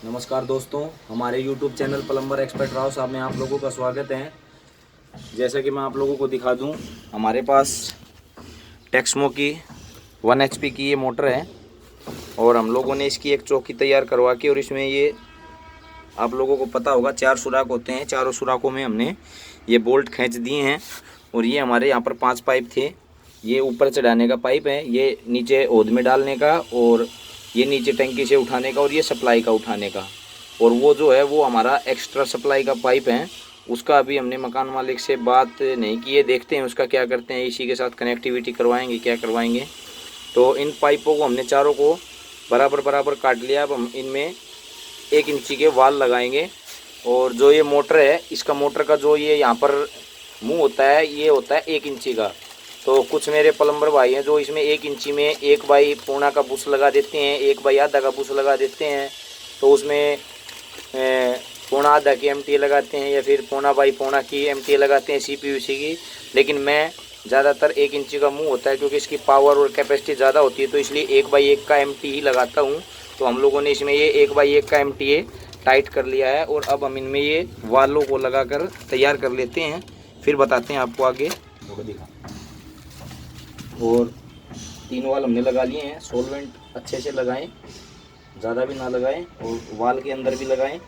नमस्कार दोस्तों, हमारे YouTube channel plumber expert Rao साहब में आप लोगों का स्वागत है। जैसा कि मैं आप लोगों को दिखा दूं, हमारे पास टेक्समो की 1 HP की ये मोटर है और हम लोगों ने इसकी एक चौकी तैयार करवा के और इसमें ये आप लोगों को पता होगा 4 सुराख होते हैं। चारों सुराखों में हमने ये बोल्ट खींच दिए हैं और ये हमारे यहाँ पर 5 पाइप थे। ये ऊपर चढ़ाने का पाइप है, ये नीचे होद में डालने का, और ये नीचे टंकी से उठाने का, और ये सप्लाई का उठाने का, और वो जो है वो हमारा एक्स्ट्रा सप्लाई का पाइप है। उसका अभी हमने मकान मालिक से बात नहीं की है, देखते हैं उसका क्या करते हैं। इसी के साथ कनेक्टिविटी करवाएंगे, क्या करवाएंगे। तो इन पाइपों को हमने चारों को बराबर बराबर काट लिया। अब हम इनमें 1 इंची के वाल लगाएंगे। और जो ये मोटर है, इसका मोटर का जो ये यहाँ पर मुंह होता है, ये होता है 1 इंची का। तो कुछ मेरे प्लम्बर भाई हैं जो इसमें 1 इंची में 1 बाई पौना का बुश लगा देते हैं, 1 बाई आधा का बुश लगा देते हैं। तो उसमें पौना आधा की MTA लगाते हैं या फिर पौना बाई पौना की MTA लगाते हैं CPVC की। लेकिन मैं ज़्यादातर 1 इंची का मुंह होता है क्योंकि इसकी पावर और कैपेसिटी ज़्यादा होती है, तो इसलिए 1 बाई 1 का MTA ही लगाता हूँ। तो हम लोगों ने इसमें ये 1 बाई 1 का MTA टाइट कर लिया है और अब हम इनमें ये वालों को लगाकर तैयार कर लेते हैं, फिर बताते हैं आपको आगे। दिखा। और 3 वाल हमने लगा लिए हैं। सॉल्वेंट अच्छे से लगाएं, ज़्यादा भी ना लगाएं, और वाल के अंदर भी लगाएं।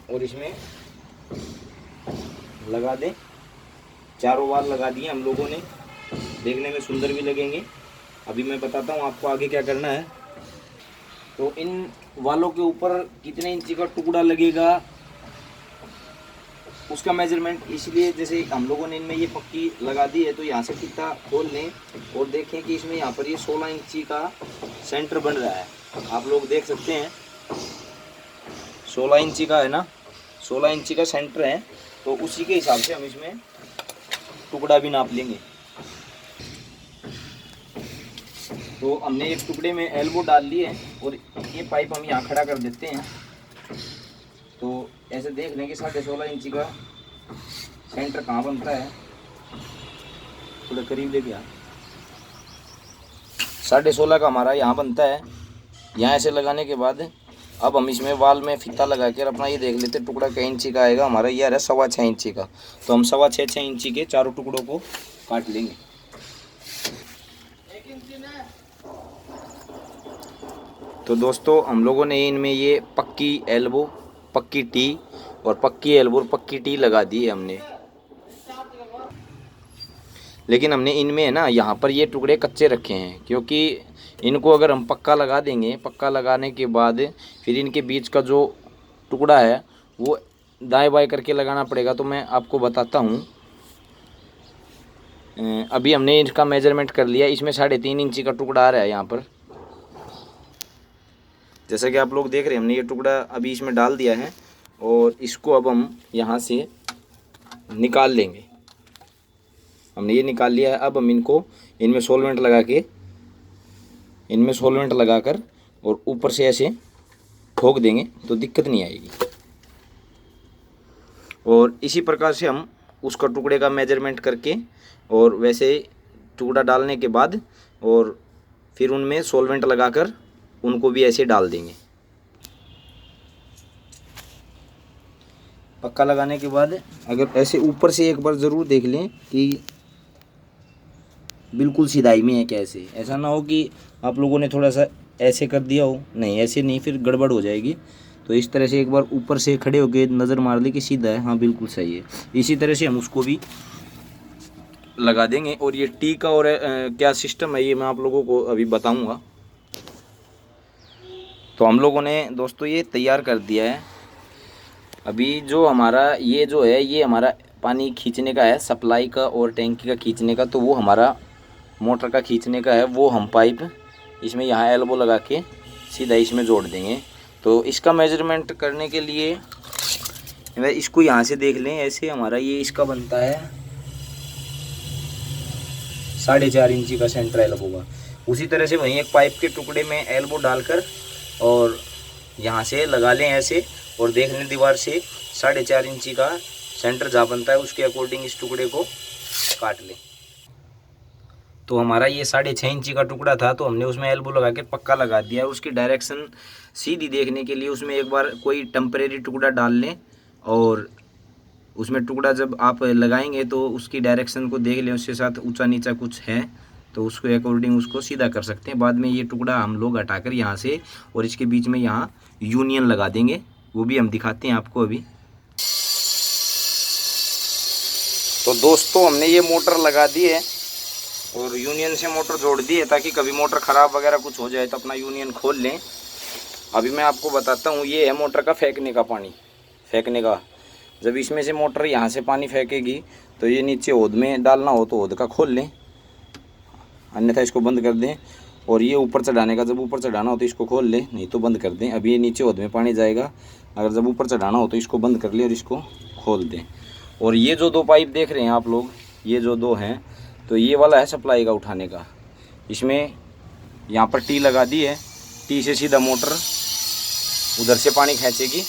और इसमें लगा दें। चारों वाल लगा दिए हम लोगों ने, देखने में सुंदर भी लगेंगे। अभी मैं बताता हूँ आपको आगे क्या करना है। तो इन वालों के ऊपर कितने इंची का टुकड़ा लगेगा उसका मेजरमेंट, इसलिए जैसे हम लोगों ने इनमें ये पक्की लगा दी है, तो यहाँ से फीता खोल लें और देखें कि इसमें यहाँ पर ये 16 इंची का सेंटर बन रहा है। आप लोग देख सकते हैं 16 इंची का है ना, 16 इंची का सेंटर है। तो उसी के हिसाब से हम इसमें टुकड़ा भी नाप लेंगे। तो हमने एक टुकड़े में एल्बो डाल लिए और ये पाइप हम यहाँ खड़ा कर देते हैं। तो ऐसे देख लें कि 16.5 इंची का सेंटर कहाँ बनता है। थोड़ा करीब ले गया। 16.5 का हमारा यहाँ बनता है। यहाँ ऐसे लगाने के बाद अब हम इसमें वाल में फीता लगा कर अपना ये देख लेते टुकड़ा क्या इंची का आएगा। हमारा ये है 6.25 इंची का। तो हम 6.25 इंची के चारों टुकड़ों को काट लेंगे। तो दोस्तों हम लोगों ने इनमें ये पक्की एल्बो, पक्की टी और पक्की एल्बो और पक्की टी लगा दी है हमने। लेकिन हमने इनमें है ना यहाँ पर ये टुकड़े कच्चे रखे हैं, क्योंकि इनको अगर हम पक्का लगा देंगे, पक्का लगाने के बाद फिर इनके बीच का जो टुकड़ा है वो दाएं बाएं करके लगाना पड़ेगा। तो मैं आपको बताता हूँ। अभी हमने इसका मेजरमेंट कर लिया। इसमें 3.5 इंची का टुकड़ा आ रहा है यहाँ पर, जैसा कि आप लोग देख रहे हैं। हमने ये टुकड़ा अभी इसमें डाल दिया है और इसको अब हम यहाँ से निकाल लेंगे। हमने ये निकाल लिया है। अब हम इनमें सॉल्वेंट लगाकर और ऊपर से ऐसे ठोक देंगे तो दिक्कत नहीं आएगी। और इसी प्रकार से हम उसका टुकड़े का मेजरमेंट करके और वैसे टुकड़ा डालने के बाद और फिर उनमें सॉल्वेंट लगाकर उनको भी ऐसे डाल देंगे। पक्का लगाने के बाद अगर ऐसे ऊपर से एक बार ज़रूर देख लें कि बिल्कुल सीधाई में है कैसे। ऐसा ना हो कि आप लोगों ने थोड़ा सा ऐसे कर दिया हो, नहीं ऐसे नहीं, फिर गड़बड़ हो जाएगी। तो इस तरह से एक बार ऊपर से खड़े होकर नज़र मार ले कि सीधा है, हाँ बिल्कुल सही है। इसी तरह से हम उसको भी लगा देंगे। और ये टी का और क्या सिस्टम है ये मैं आप लोगों को अभी बताऊंगा। तो हम लोगों ने दोस्तों ये तैयार कर दिया है। अभी जो हमारा ये जो है ये हमारा पानी खींचने का है, सप्लाई का और टैंकी का खींचने का। तो वो हमारा मोटर का खींचने का है। वो हम पाइप इसमें यहाँ एल्बो लगा के सीधा इसमें जोड़ देंगे। तो इसका मेजरमेंट करने के लिए इसको यहाँ से देख लें। ऐसे हमारा ये इसका बनता है 4.5 इंची का सेंटर एल्बो का। उसी तरह से वहीं एक पाइप के टुकड़े में एल्बो डालकर और यहाँ से लगा लें ऐसे, और देख लें दीवार से 4.5 इंची का सेंटर जहाँ बनता है उसके अकॉर्डिंग इस टुकड़े को काट लें। तो हमारा ये 6.5 इंची का टुकड़ा था, तो हमने उसमें एल्बो लगा के पक्का लगा दिया। और उसकी डायरेक्शन सीधी देखने के लिए उसमें एक बार कोई टेम्परेरी टुकड़ा डाल लें, और उसमें टुकड़ा जब आप लगाएंगे तो उसकी डायरेक्शन को देख लें, उसके साथ ऊंचा नीचा कुछ है तो उसको अकॉर्डिंग उसको सीधा कर सकते हैं। बाद में ये टुकड़ा हम लोग हटाकर यहाँ से और इसके बीच में यहाँ यूनियन लगा देंगे, वो भी हम दिखाते हैं आपको अभी। तो दोस्तों हमने ये मोटर लगा दी है और यूनियन से मोटर जोड़ दी है, ताकि कभी मोटर ख़राब वगैरह कुछ हो जाए तो अपना यूनियन खोल लें। अभी मैं आपको बताता हूँ, ये है मोटर का फेंकने का पानी, फेंकने का। जब इसमें से मोटर यहाँ से पानी फेंकेगी तो ये नीचे होद में डालना हो तो होद का खोल लें, अन्यथा इसको बंद कर दें। और ये ऊपर चढ़ाने का, जब ऊपर चढ़ाना हो तो इसको खोल लें, नहीं तो बंद कर दें। अभी ये नीचे होद में पानी जाएगा, अगर जब ऊपर चढ़ाना हो तो इसको बंद कर लें और इसको खोल दें। और ये जो 2 पाइप देख रहे हैं आप लोग, ये जो 2 हैं, तो ये वाला है सप्लाई का उठाने का। इसमें यहाँ पर टी लगा दी है, टी से सीधा मोटर उधर से पानी खींचेगी,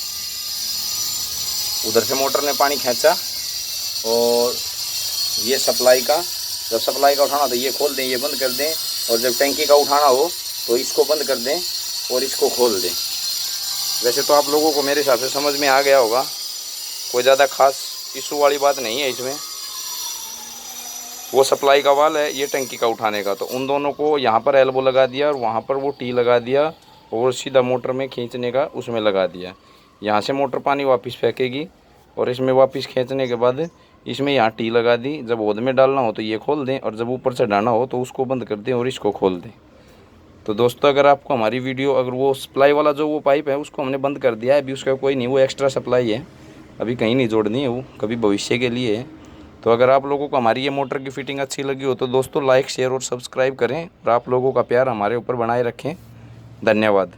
उधर से मोटर ने पानी खींचा। और ये सप्लाई का, जब सप्लाई का उठाना तो ये खोल दें, ये बंद कर दें। और जब टैंकी का उठाना हो तो इसको बंद कर दें और इसको खोल दें। वैसे तो आप लोगों को मेरे हिसाब से समझ में आ गया होगा, कोई ज़्यादा खास इशू वाली बात नहीं है इसमें। वो सप्लाई का वाल है, ये टंकी का उठाने का। तो उन दोनों को यहाँ पर एल्बो लगा दिया और वहाँ पर वो टी लगा दिया और सीधा मोटर में खींचने का उसमें लगा दिया। यहाँ से मोटर पानी वापस फेंकेगी और इसमें वापस खींचने के बाद इसमें यहाँ टी लगा दी। जब ओद में डालना हो तो ये खोल दें और जब ऊपर चढ़ाना हो तो उसको बंद कर दें और इसको खोल दें। तो दोस्तों अगर आपको हमारी वीडियो, अगर वो सप्लाई वाला जो वो पाइप है उसको हमने बंद कर दिया है, अभी उसका कोई नहीं, वो एक्स्ट्रा सप्लाई है, अभी कहीं नहीं जोड़नी है, वो कभी भविष्य के लिए है। तो अगर आप लोगों को हमारी ये मोटर की फ़िटिंग अच्छी लगी हो तो दोस्तों लाइक, शेयर और सब्सक्राइब करें और आप लोगों का प्यार हमारे ऊपर बनाए रखें। धन्यवाद।